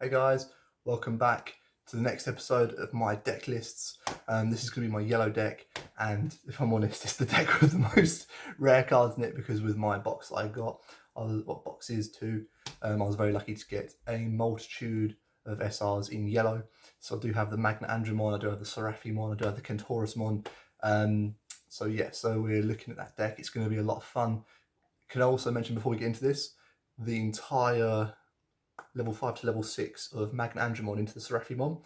Hey guys, welcome back to the next episode of my deck lists. This is going to be my yellow deck, and if I'm honest, it's the deck with the most rare cards in it because with my box that I got, I was very lucky to get a multitude of SRs in yellow. So I do have the Magna Andromon, I do have the Seraphimon, I do have the Kentaurismon. So we're looking at that deck. It's going to be a lot of fun. Can I also mention before we get into this, the entire level 5 to level 6 of Magna Andromon into the Seraphimon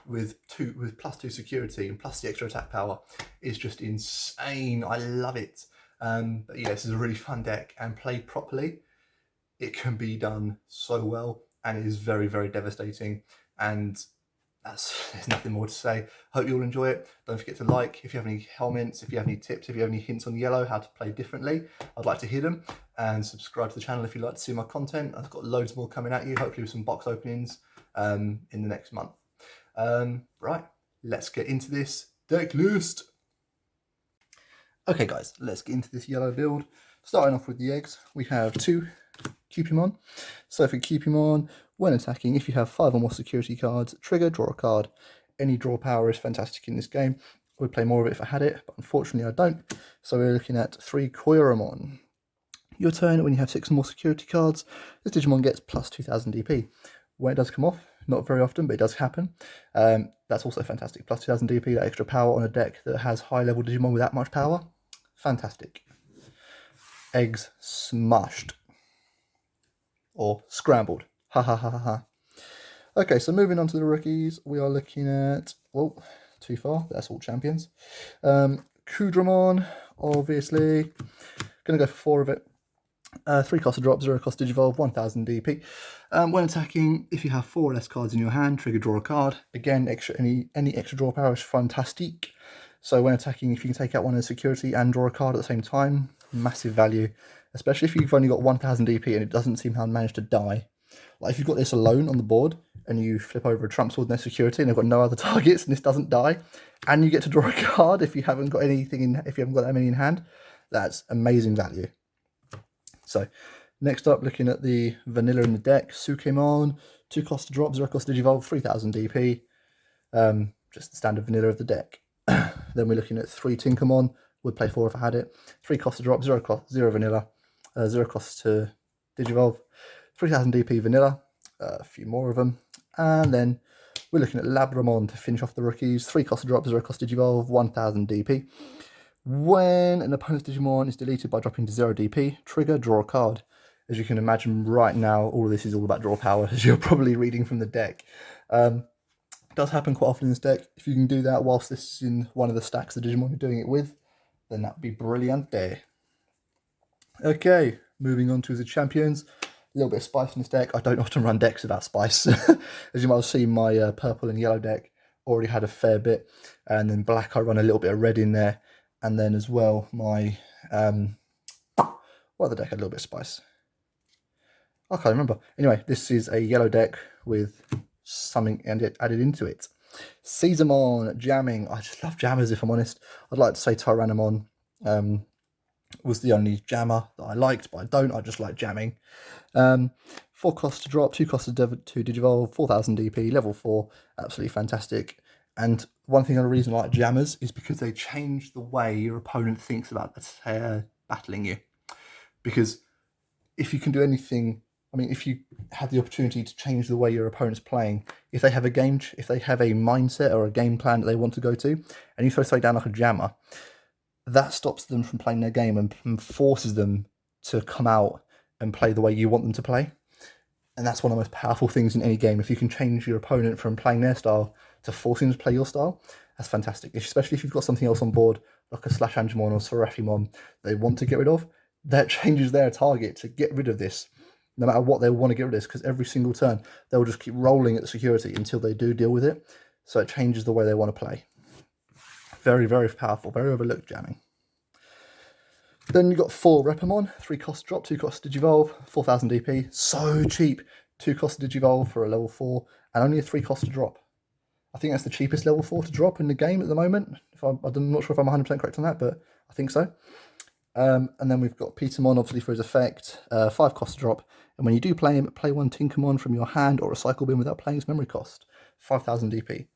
with +2 security and plus the extra attack power is just insane. I love it. But yeah, this is a really fun deck, and played properly, it can be done so well, and it is very, very devastating. And there's nothing more to say. Hope you all enjoy it. Don't forget to like. If you have any comments, if you have any tips, if you have any hints on yellow, how to play differently, I'd like to hear them. And subscribe to the channel if you'd like to see my content. I've got loads more coming at you, hopefully with some box openings in the next month. Right, let's get into this deck list. Okay guys, let's get into this yellow build. Starting off with the eggs, we have 2 Cupimon. So for Cupimon, when attacking, if you have 5 or more security cards, trigger, draw a card. Any draw power is fantastic in this game. I would play more of it if I had it, but unfortunately I don't. So we're looking at 3 Koiramon. Your turn, when you have 6 or more security cards, this Digimon gets plus 2000 DP. When it does come off, not very often, but it does happen. That's also fantastic. Plus 2000 DP, that extra power on a deck that has high level Digimon with that much power. Fantastic. Eggs smashed. Or scrambled. Ha ha ha ha ha. Okay, so moving on to the rookies, we are looking at, well, too far, that's all champions. Kudramon, obviously. Gonna go for 4 of it. 3 cost to drop, 0 cost Digivolve, 1000 DP. When attacking, if you have 4 or less cards in your hand, trigger, draw a card. Again, any extra draw power is fantastic. So when attacking, if you can take out one of the security and draw a card at the same time, massive value. Especially if you've only got 1000 DP and it doesn't seem to have managed to die. Like if you've got this alone on the board and you flip over a trump sword and their security and they've got no other targets and this doesn't die, and you get to draw a card if you haven't got anything in, if you haven't got that many in hand, that's amazing value. So next up, looking at the vanilla in the deck, Sukemon, 2 cost to drop, 0 cost Digivolve, 3000 DP. Just the standard vanilla of the deck. Then we're looking at 3 Tinkermon, would play 4 if I had it. 3 cost to drop, 0 vanilla, 0 cost to Digivolve, 3000 DP vanilla, a few more of them. And then we're looking at Labramon to finish off the rookies. 3 cost to drop, 0 cost Digivolve, 1000 DP. When an opponent's Digimon is deleted by dropping to 0 DP, trigger, draw a card. As you can imagine right now, all of this is all about draw power, as you're probably reading from the deck. It does happen quite often in this deck. If you can do that whilst this is in one of the stacks the Digimon you're doing it with, then that would be brilliant there. Okay, moving on to the champions. A little bit of spice in this deck. I don't often run decks without spice. As you might have seen, my purple and yellow deck already had a fair bit. And then black, I run a little bit of red in there. And then as well, my, what other deck had a little bit of spice? I can't remember. Anyway, this is a yellow deck with something added into it. Caesarmon, jamming. I just love jammers, if I'm honest. I'd like to say Tyrannomon was the only jammer that I liked, but I don't. I just like jamming. 4 costs to drop, 2 costs to Digivolve, 4000 DP, level 4. Absolutely fantastic. And one thing, the reason I like jammers is because they change the way your opponent thinks about battling you. Because if you can do anything, I mean, if you have the opportunity to change the way your opponent's playing, if they have a mindset or a game plan that they want to go to, and you throw something down like a jammer, that stops them from playing their game and forces them to come out and play the way you want them to play. And that's one of the most powerful things in any game. If you can change your opponent from playing their style to forcing them to play your style, that's fantastic. Especially if you've got something else on board, like a Slash Angemon or Seraphimon they want to get rid of, that changes their target to get rid of this. No matter what they want to get rid of this, because every single turn, they'll just keep rolling at the security until they do deal with it. So it changes the way they want to play. Very, very powerful, very overlooked jamming. Then you've got 4 Repamon, 3 cost drop, 2 cost Digivolve, 4000 DP. So cheap. 2 cost Digivolve for a level 4, and only a 3 cost to drop. I think that's the cheapest level 4 to drop in the game at the moment. I'm not sure if I'm 100% correct on that, but I think so. And then we've got Petermon, obviously, for his effect. 5 cost to drop, And when you do play him, play one Tinkermon from your hand or recycle bin without playing its memory cost. 5,000 DP.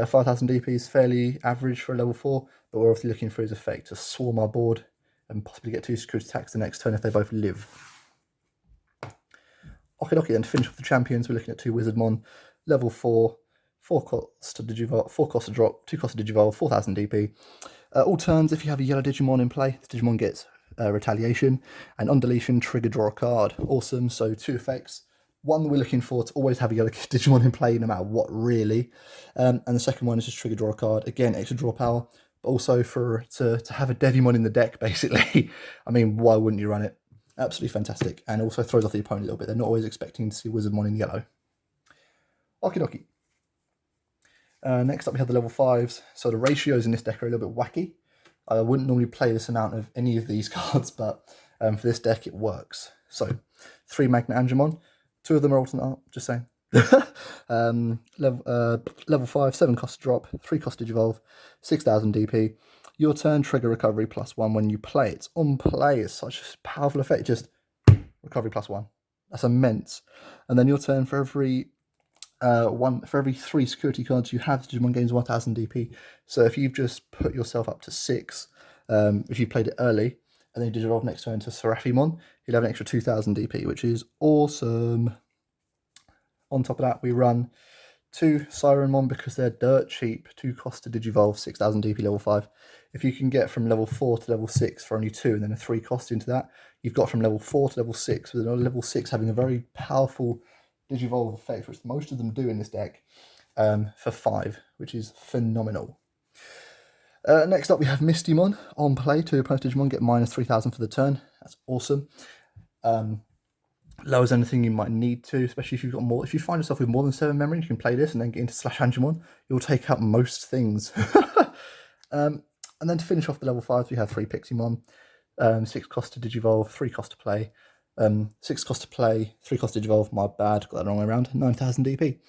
5,000 DP is fairly average for a level 4, but we're obviously looking for his effect to swarm our board and possibly get 2 security attacks the next turn if they both live. Okay, then to finish off the champions, we're looking at 2 Wizardmon, level 4, 4 cost to Digivolve, 4 cost to drop, 2 cost to Digivolve, 4,000 DP. All turns, if you have a yellow Digimon in play, this Digimon gets retaliation, and on deletion, trigger, draw a card. Awesome, so 2 effects. One we're looking for to always have a yellow Digimon in play, no matter what, really. And the second one is just trigger, draw a card. Again, extra draw power, but also to have a Devimon in the deck, basically. I mean, why wouldn't you run it? Absolutely fantastic, and also throws off the opponent a little bit. They're not always expecting to see Wizardmon in yellow. Okie dokie. Next up we have the level 5s. So the ratios in this deck are a little bit wacky. I wouldn't normally play this amount of any of these cards, but for this deck it works. So 3 Magna Angemon, 2 of them are alternate art, just saying. Level 5, 7 cost to drop, 3 cost to Digivolve, 6,000 DP. Your turn, trigger recovery +1 when you play it. On play, it's such a powerful effect, just recovery +1. That's immense. And then your turn, for every 3 security cards you have, Digimon gains 1,000 DP. So if you've just put yourself up to 6, if you played it early, and then you Digivolve next turn to Seraphimon, you'll have an extra 2,000 DP, which is awesome. On top of that, we run 2 Sirenmon because they're dirt cheap. 2 cost to Digivolve, 6,000 DP level 5. If you can get from level 4 to level 6 for only 2 and then a 3 cost into that, you've got from level 4 to level 6, with level 6 having a very powerful Digivolve effect, which most of them do in this deck, for 5, which is phenomenal. Next up we have Mistymon. On play, 2 opponent Digimon get minus 3,000 for the turn. That's awesome. Lowers anything you might need to, especially if you've got more. If you find yourself with more than 7 memory, you can play this and then get into Slash Angemon. You'll take out most things. And then to finish off the level 5s, we have 3 Piximon, 6 cost to Digivolve, 3 cost to play. 6 cost to play, 3 cost to Digivolve, my bad, got that the wrong way around, 9,000 DP.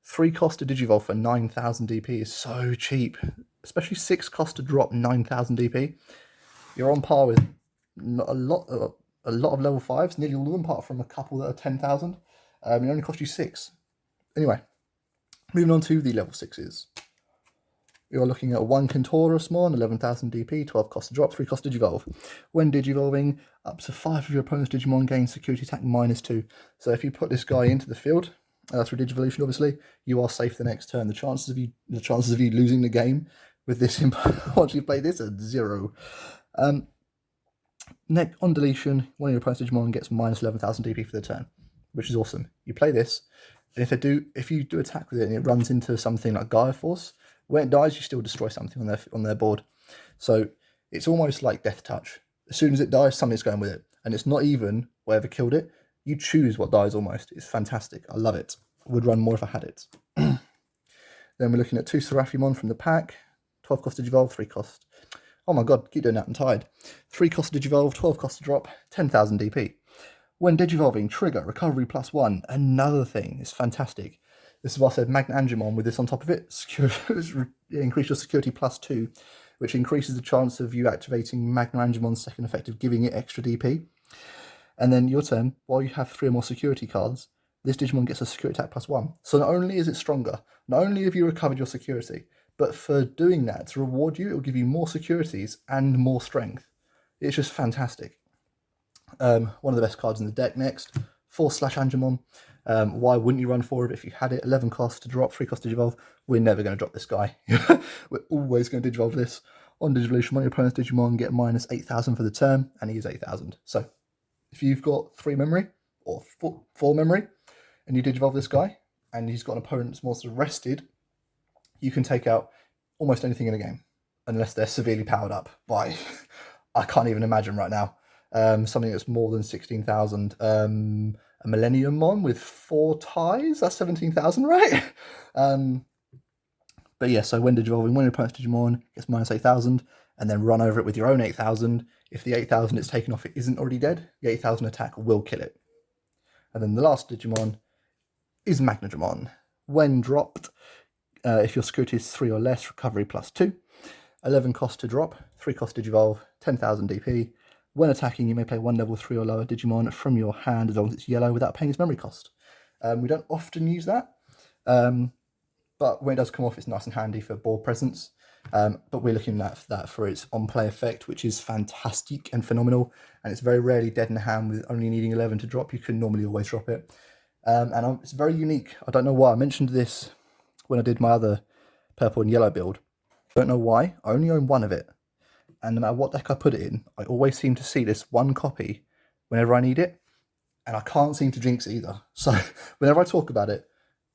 3 cost to Digivolve for 9,000 DP is so cheap, especially 6 cost to drop 9,000 DP. You're on par with a lot of level 5s, nearly all of them, apart from a couple that are 10,000. It only cost you 6. Anyway, moving on to the level 6s. We are looking at 1 Kentorusmon, 11,000 DP, 12 cost to drop, 3 cost to Digivolve. When Digivolving, up to 5 of your opponent's Digimon gain security attack -2. So if you put this guy into the field, through Digivolution obviously, you are safe the next turn. The chances of you losing the game with this once you play this are 0. Next, on deletion, one of your opponent's Digimon gets minus 11,000 DP for the turn, which is awesome. You play this, and if you do attack with it and it runs into something like Gaia Force, when it dies, you still destroy something on their board. So it's almost like Death Touch. As soon as it dies, something's going with it, and it's not even whatever killed it. You choose what dies almost. It's fantastic. I love it. I would run more if I had it. Then we're looking at 2 Seraphimon from the pack. 12 cost to Digivolve, 3 cost. Oh my god, keep doing that, I'm tired. 3 cost to Digivolve, 12 cost to drop, 10,000 DP. When Digivolving, trigger, recovery +1. Another thing, it's fantastic. This is what I said, Magna Angemon with this on top of it. Increase your security +2, which increases the chance of you activating Magna Angemon's second effect of giving it extra DP. And then your turn, while you have 3 or more security cards, this Digimon gets a security attack +1. So not only is it stronger, not only have you recovered your security, but for doing that, to reward you, it will give you more securities and more strength. It's just fantastic. One of the best cards in the deck next, 4 Slash Angemon. Why wouldn't you run 4 of it if you had it? 11 cost to drop, 3 cost to Digivolve. We're never going to drop this guy. We're always going to Digivolve this. On Digivolution, one of your opponent's Digimon get minus 8,000 for the turn, and he is 8,000. So if you've got 3 memory, or 4 memory, and you Digivolve this guy, and he's got an opponent that's more sort of rested, you can take out almost anything in a game, unless they're severely powered up by, I can't even imagine right now, something that's more than 16,000. A Millennium Mon with 4 ties, that's 17,000, right? But yeah, so when Digivolving, when your opponent's Digimon gets minus 8,000, and then run over it with your own 8,000, if the 8,000 it's taken off it isn't already dead, the 8,000 attack will kill it. And then the last Digimon is Magnadramon. When dropped, if your security is 3 or less, recovery +2. 11 cost to drop, 3 cost to Digivolve, 10,000 DP. When attacking, you may play one level 3 or lower Digimon from your hand as long as it's yellow without paying its memory cost. We don't often use that, but when it does come off, it's nice and handy for board presence. But we're looking at that for its on-play effect, which is fantastic and phenomenal, and it's very rarely dead in the hand with only needing 11 to drop. You can normally always drop it. It's very unique. I don't know why. I mentioned this when I did my other purple and yellow build. I don't know why. I only own one of it. And no matter what deck I put it in, I always seem to see this one copy whenever I need it. And I can't seem to jinx it either. So whenever I talk about it,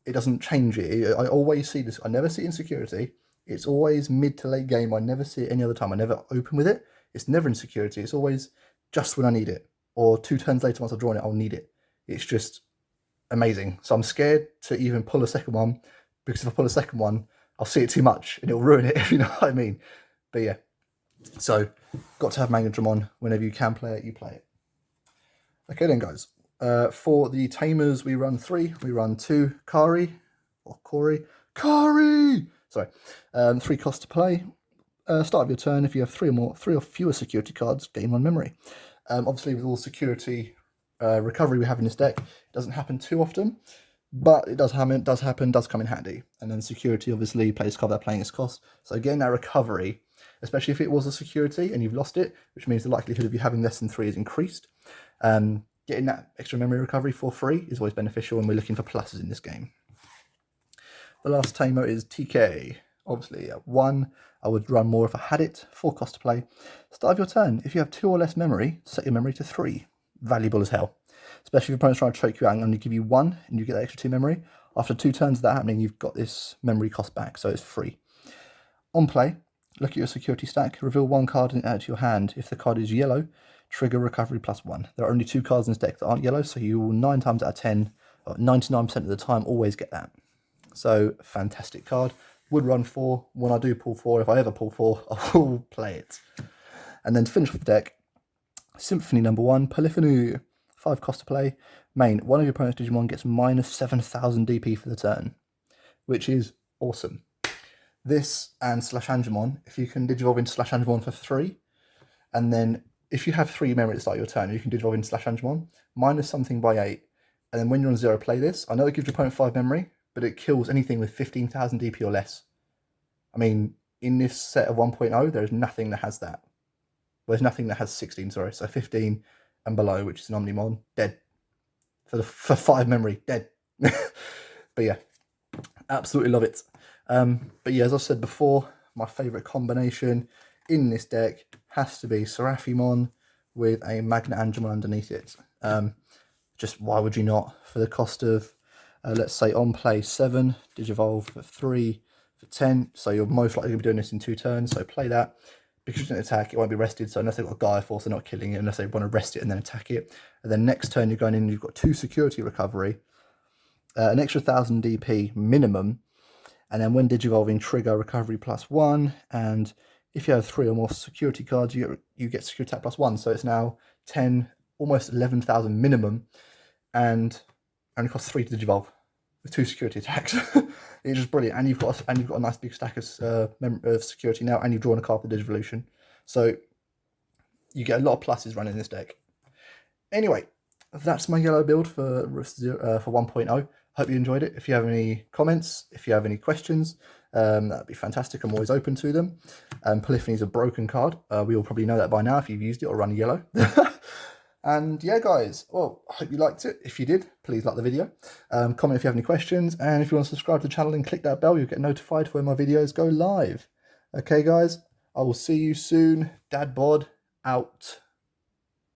it doesn't change it. I always see this. I never see it in security. It's always mid to late game. I never see it any other time. I never open with it. It's never in security. It's always just when I need it. Or 2 turns later, once I've drawn it, I'll need it. It's just amazing. So I'm scared to even pull a second one, because if I pull a second one, I'll see it too much and it'll ruin it, if you know what I mean. But yeah. So, got to have Magnadramon. Whenever you can play it, you play it. Okay then, guys. For the Tamers, we run 3. We run 2 Kari, or Kari! Sorry. 3 cost to play. Start of your turn. If you have 3 or fewer security cards, gain 1 memory. Obviously, with all security recovery we have in this deck, it doesn't happen too often, but it does happen, does come in handy. And then security obviously plays cover playing its cost. So getting that recovery, especially if it was a security and you've lost it, which means the likelihood of you having less than 3 is increased. Getting that extra memory recovery for free is always beneficial, and we're looking for pluses in this game. The last Tamer is TK. Obviously, at 1, I would run more if I had it. 4 cost to play. Start of your turn. If you have 2 or less memory, set your memory to 3. Valuable as hell. Especially if your opponent's trying to choke you out and only give you 1 and you get that extra 2 memory. After 2 turns of that happening, you've got this memory cost back, so it's free. On play, look at your security stack, reveal 1 card and add it to your hand. If the card is yellow, trigger recovery +1. There are only 2 cards in this deck that aren't yellow, so you will 9 times out of 10, or 99% of the time, always get that. So, fantastic card. Would run 4. When I do pull 4, if I ever pull 4, I will play it. And then to finish off the deck, Symphony number 1, Polyphony. 5 cost to play. Main, one of your opponent's Digimon gets minus 7,000 DP for the turn, which is awesome. This and Slashangemon, if you can Digivolve into Slashangemon for 3, and then if you have 3 memory at the start of your turn, you can Digivolve into Slashangemon, minus something by 8, and then when you're on 0, play this. I know it gives your opponent 5 memory, but it kills anything with 15,000 DP or less. I mean, in this set of 1.0, there is nothing that has that. Well, there's nothing that has 16, sorry, so 15 and below, which is an Omnimon, dead. For 5 memory, dead. But yeah, absolutely love it. But yeah, as I said before, my favourite combination in this deck has to be Seraphimon with a Magnadramon underneath it. Just why would you not? For the cost of, let's say, on play 7, Digivolve for 3, for 10. So you're most likely going to be doing this in 2 turns, so play that. Because you didn't attack, it won't be rested, so unless they've got Gaia Force, they're not killing it, unless they want to rest it and then attack it. And then next turn you're going in, you've got 2 security recovery, an extra 1,000 DP minimum, and then when Digivolving, trigger recovery +1, and if you have 3 or more security cards, you get security attack +1, so it's now 10, almost 11,000 minimum, and only costs 3 to Digivolve with 2 security attacks. It's just brilliant, and you've got a nice big stack of security now, and you've drawn a card for Digivolution, so you get a lot of pluses running this deck. Anyway, that's my yellow build for 1.0. Hope you enjoyed it. If you have any comments, if you have any questions, that'd be fantastic. I'm always open to them. Polyphony is a broken card. We all probably know that by now if you've used it or run yellow. And yeah, guys, well, I hope you liked it. If you did, please like the video. Comment if you have any questions. And if you want to subscribe to the channel and click that bell, you'll get notified when my videos go live. Okay, guys, I will see you soon. Dad Bod out.